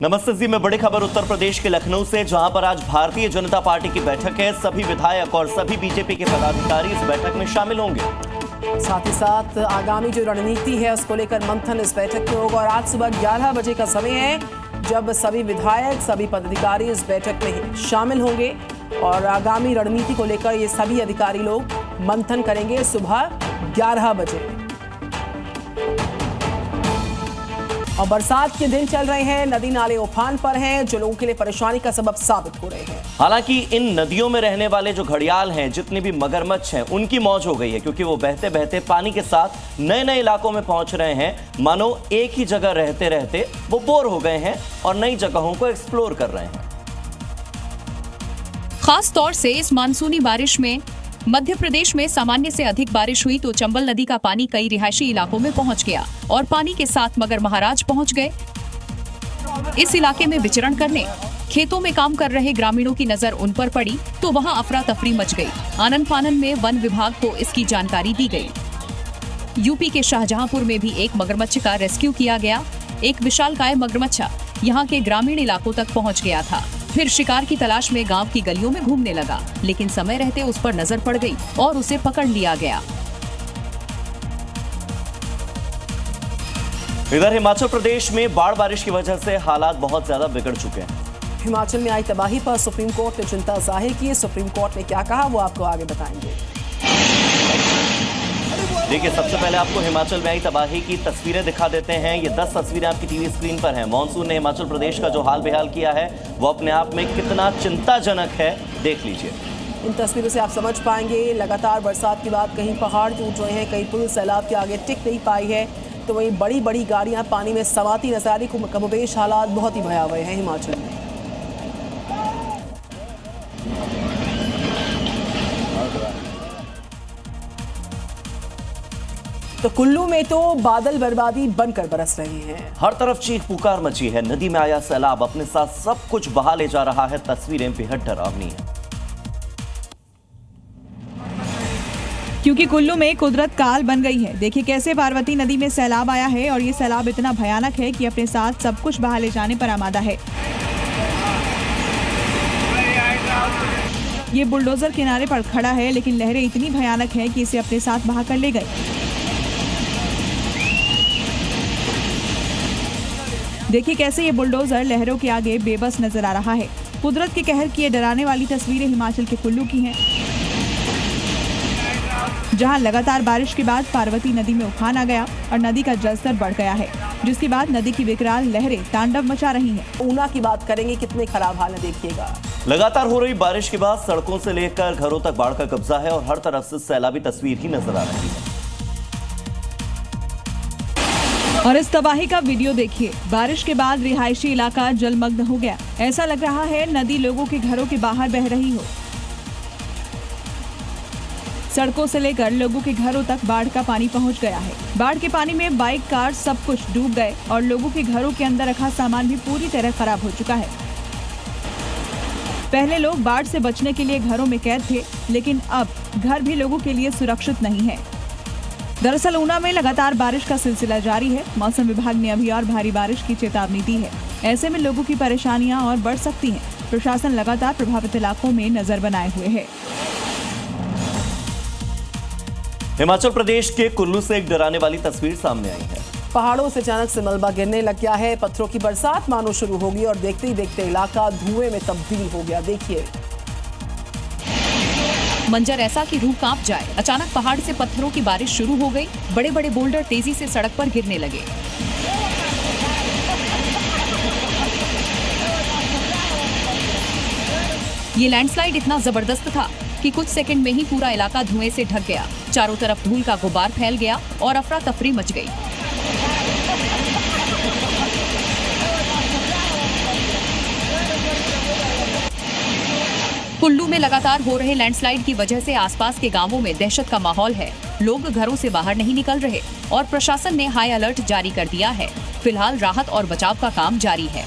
नमस्ते जी, मैं बड़ी खबर उत्तर प्रदेश के लखनऊ से, जहां पर आज भारतीय जनता पार्टी की बैठक है। सभी विधायक और सभी बीजेपी के पदाधिकारी इस बैठक में शामिल होंगे। साथ ही साथ आगामी जो रणनीति है उसको लेकर मंथन इस बैठक में होगा और आज सुबह 11 बजे का समय है जब सभी विधायक सभी पदाधिकारी इस बैठक में शामिल होंगे और आगामी रणनीति को लेकर ये सभी अधिकारी लोग मंथन करेंगे सुबह 11 बजे। और बरसात के दिन चल रहे हैं, नदी नाले उफान पर हैं, जो लोगों के लिए परेशानी का सबब साबित हो रहे हैं। हालांकि इन नदियों में रहने वाले जो घड़ियाल हैं, जितने भी मगरमच्छ हैं, उनकी मौज हो गई है, क्योंकि वो बहते बहते पानी के साथ नए नए इलाकों में पहुंच रहे हैं। मानो एक ही जगह रहते रहते वो बोर हो गए हैं और नई जगहों को एक्सप्लोर कर रहे हैं। खास तौर से इस मानसूनी बारिश में मध्य प्रदेश में सामान्य से अधिक बारिश हुई तो चंबल नदी का पानी कई रिहायशी इलाकों में पहुंच गया और पानी के साथ मगर महाराज पहुंच गए। इस इलाके में विचरण करने खेतों में काम कर रहे ग्रामीणों की नजर उन पर पड़ी तो वहां अफरा तफरी मच गई। आनन फानन में वन विभाग को इसकी जानकारी दी गई। यूपी के शाहजहांपुर में भी एक मगरमच्छ का रेस्क्यू किया गया। एक विशालकाय मगरमच्छ यहाँ के ग्रामीण इलाकों तक पहुँच गया था, फिर शिकार की तलाश में गांव की गलियों में घूमने लगा, लेकिन समय रहते उस पर नजर पड़ गई और उसे पकड़ लिया गया। इधर हिमाचल प्रदेश में बाढ़ बारिश की वजह से हालात बहुत ज्यादा बिगड़ चुके हैं। हिमाचल में आई तबाही पर सुप्रीम कोर्ट ने चिंता जाहिर की। सुप्रीम कोर्ट ने क्या कहा वो आपको आगे बताएंगे। देखिए, सबसे पहले आपको हिमाचल में आई तबाही की तस्वीरें दिखा देते हैं। ये 10 तस्वीरें आपकी टीवी स्क्रीन पर हैं। मॉनसून ने हिमाचल प्रदेश का जो हाल बेहाल किया है वो अपने आप में कितना चिंताजनक है, देख लीजिए। इन तस्वीरों से आप समझ पाएंगे, लगातार बरसात के बाद कहीं पहाड़ टूट रहे हैं, कहीं पुल सैलाब के आगे टिक नहीं पाई है, तो वहीं बड़ी बड़ी गाड़ियां पानी में समाती नजर आ रही। कमोबेश हालात बहुत ही भयावह हैं हिमाचल में। तो कुल्लू में तो बादल बर्बादी बनकर बरस रहे हैं। हर तरफ चीख पुकार मची है। नदी में आया सैलाब अपने साथ सब कुछ बहा ले जा रहा है। तस्वीरें बेहद डरावनी हैं, क्योंकि कुल्लू में कुदरत काल बन गई है। देखिए कैसे पार्वती नदी में सैलाब आया है और ये सैलाब इतना भयानक है कि अपने साथ सब कुछ बहा ले जाने पर आमादा है। ये बुलडोजर किनारे पर खड़ा है, लेकिन लहरें इतनी भयानक है कि इसे अपने साथ बहा कर ले गई। देखिए कैसे ये बुलडोजर लहरों के आगे बेबस नजर आ रहा है। कुदरत के कहर की ये डराने वाली तस्वीरें हिमाचल के कुल्लू की हैं, जहां लगातार बारिश के बाद पार्वती नदी में उफान आ गया और नदी का जलस्तर बढ़ गया है, जिसके बाद नदी की विकराल लहरें तांडव मचा रही हैं। ऊना की बात करेंगे, कितने खराब हाल है देखिएगा। लगातार हो रही बारिश के बाद सड़कों से लेकर घरों तक बाढ़ का कब्जा है और हर तरफ से सैलाबी तस्वीर ही नजर आ रही है। और इस तबाही का वीडियो देखिए। बारिश के बाद रिहायशी इलाका जलमग्न हो गया। ऐसा लग रहा है नदी लोगों के घरों के बाहर बह रही हो। सड़कों से लेकर लोगों के घरों तक बाढ़ का पानी पहुंच गया है। बाढ़ के पानी में बाइक, कार सब कुछ डूब गए और लोगों के घरों के अंदर रखा सामान भी पूरी तरह खराब हो चुका है। पहले लोग बाढ़ से बचने के लिए घरों में कैद थे, लेकिन अब घर भी लोगों के लिए सुरक्षित नहीं है। दरअसल ऊना में लगातार बारिश का सिलसिला जारी है। मौसम विभाग ने अभी और भारी बारिश की चेतावनी दी है। ऐसे में लोगों की परेशानियां और बढ़ सकती हैं। प्रशासन लगातार प्रभावित इलाकों में नजर बनाए हुए है। हिमाचल प्रदेश के कुल्लू से एक डराने वाली तस्वीर सामने आई है। पहाड़ों से अचानक से मलबा गिरने लग गया है। पत्थरों की बरसात मानो शुरू होगी और देखते ही देखते इलाका धुएं में तब्दील हो गया। देखिए मंजर ऐसा कि रूह कांप जाए। अचानक पहाड़ से पत्थरों की बारिश शुरू हो गई। बड़े बड़े बोल्डर तेजी से सड़क पर गिरने लगे। ये लैंडस्लाइड इतना जबरदस्त था कि कुछ सेकंड में ही पूरा इलाका धुएं से ढक गया। चारों तरफ धूल का गुबार फैल गया और अफरा तफरी मच गई। कुल्लू में लगातार हो रहे लैंडस्लाइड की वजह से आसपास के गांवों में दहशत का माहौल है। लोग घरों से बाहर नहीं निकल रहे और प्रशासन ने हाई अलर्ट जारी कर दिया है। फिलहाल राहत और बचाव का काम जारी है।